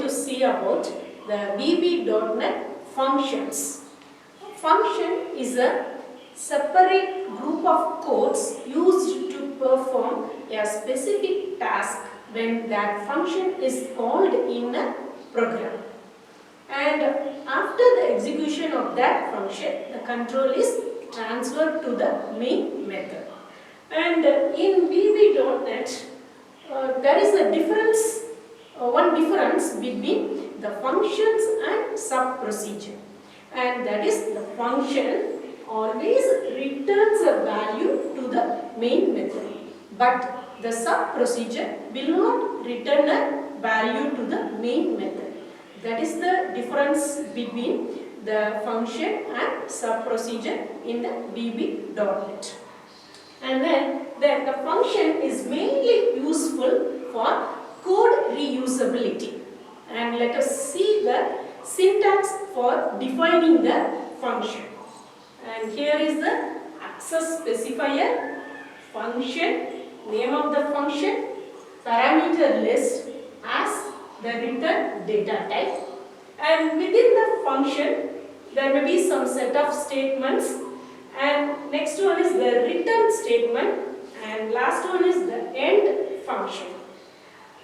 to see about the VB.NET functions. Function is a separate group of codes used to perform a specific task when that function is called in a program. And after the execution of that function, the control is transferred to the main method. And in VB.NET, there is a difference, one difference between the functions and sub-procedure. And that is, the function always returns a value to the main method. But the sub-procedure will not return a value to the main method. That is the difference between the function and sub-procedure in the VB.NET. And then the function is mainly useful for code reusability. And let us see the syntax for defining the function. And here is the access specifier, function, name of the function, parameter list as the return data type. And within the function, there may be some set of statements. And next one is the return statement, and last one is the end function.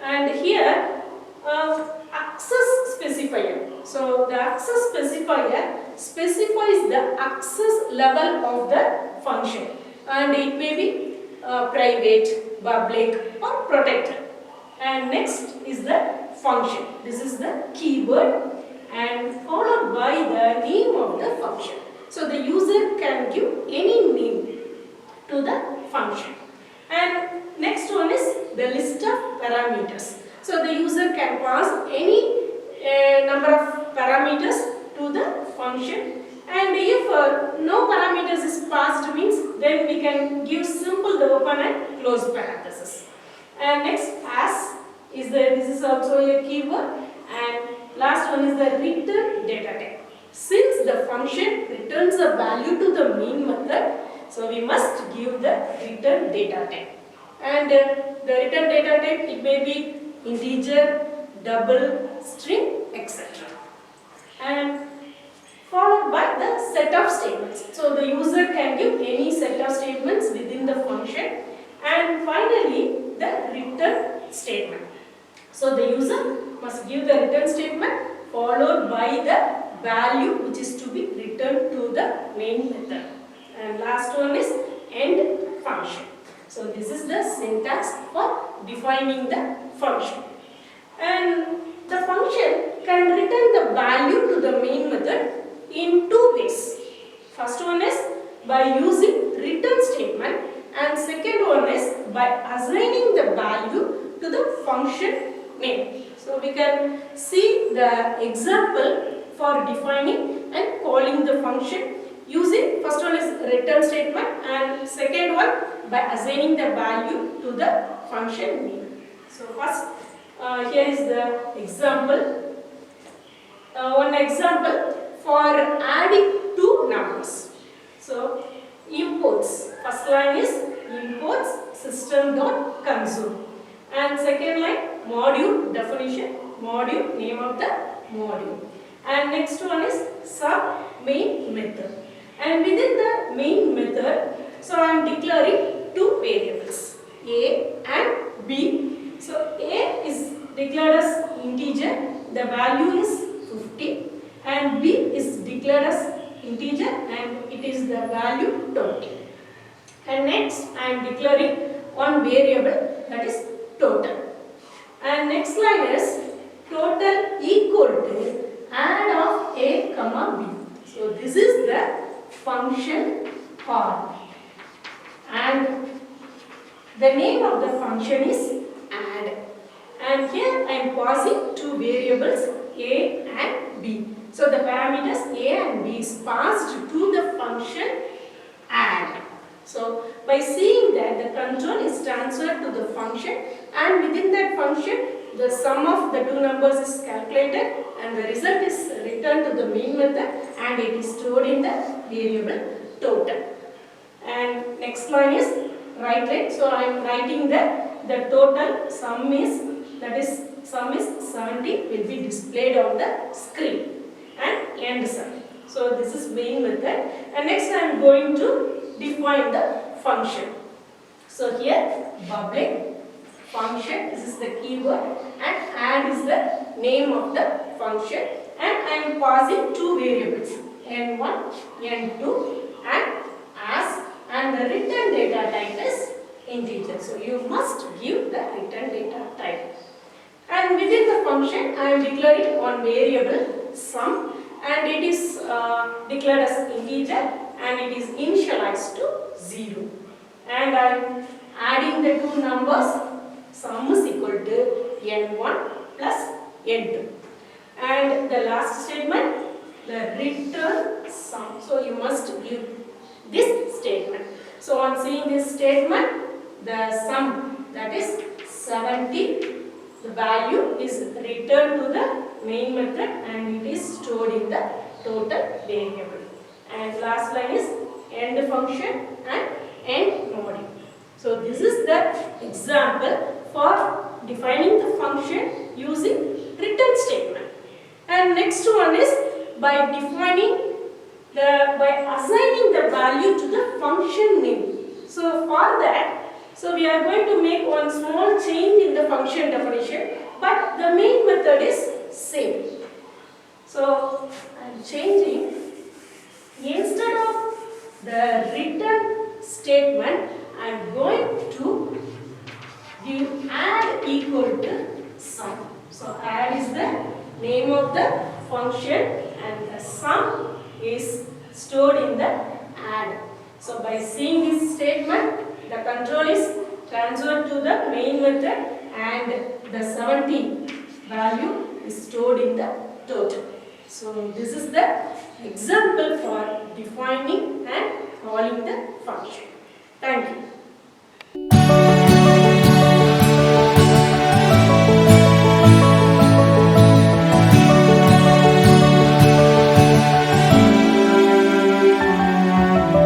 And here access specifier. So the access specifier specifies the access level of the function, and it may be private, public or protected. And next is the function. This is the keyword and followed by the name of the function. So the user can give any name to the function. And next one is the list of parameters. So the user can pass any number of parameters to the function. And if no parameters is passed means, then we can give simple the open and close parenthesis. And next as is this is also a keyword, and last one is the return data type. Since the function returns a value to the main method, so we must give the return data type. And the return data type, it may be integer, double, string, etc. And followed by the set of statements. So the user can give any set of statements within the function. And finally, the return statement. So the user must give the return statement followed by the value which is to be returned to the main method. And last one is end function. So this is the syntax for defining the function. And the function can return the value to the main method in two ways. First one is by using return statement, and second one is by assigning the value to the function name. So we can see the example for defining and calling the function using first one is return statement and second one by assigning the value to the function name. So first here is the example. One example for adding two numbers. So imports, first line is imports system.consume, and second line module definition, module name of the module, and next one is sub main method. And within the main method, so I am declaring two variables a and b. So a is declared as integer, the value is 50, and b is declared as integer and it is the value 20. And next I am declaring one variable, that is total. And next line is total equal to add of a comma b. So this is the function call, and the name of the function is add. And here I am passing two variables a and b. So the parameters a and b is passed to the function add. So by seeing that, the control is transferred to the function, and within that function the sum of the two numbers is calculated and the result is returned to the main method and it is stored in the variable total. And next line is right line. So I am writing the total sum is, that is sum is 70 will be displayed on the screen and end sum. So this is main method, and next I am going to define the function. So here public function, this is the keyword, and add is the name of the function, and I am passing two variables n1, n2 and as, and the return data type is integer. So you must give the return data type. And within the function I am declaring one variable sum, and it is declared as integer and it is initialized to 0. And I am adding the two numbers, sum is equal to n1 plus n2. And the last statement, the return sum. So you must give this statement. So on seeing this statement, the sum, that is 70, the value is returned to the main method and it is stored in the total variable. And last line is end function and end module. So this is the example for defining the function using return statement. And next one is by assigning the value to the function name. So for that, so we are going to make one small change in the function definition, but the main method is same. So I am changing, instead of the return statement, I am going to give add equal to sum. So add is the name of the function and the sum is stored in the add. So by seeing this statement, the control is transferred to the main method and the 70 value is stored in the total. So this is the example for defining and calling the function. Thank you.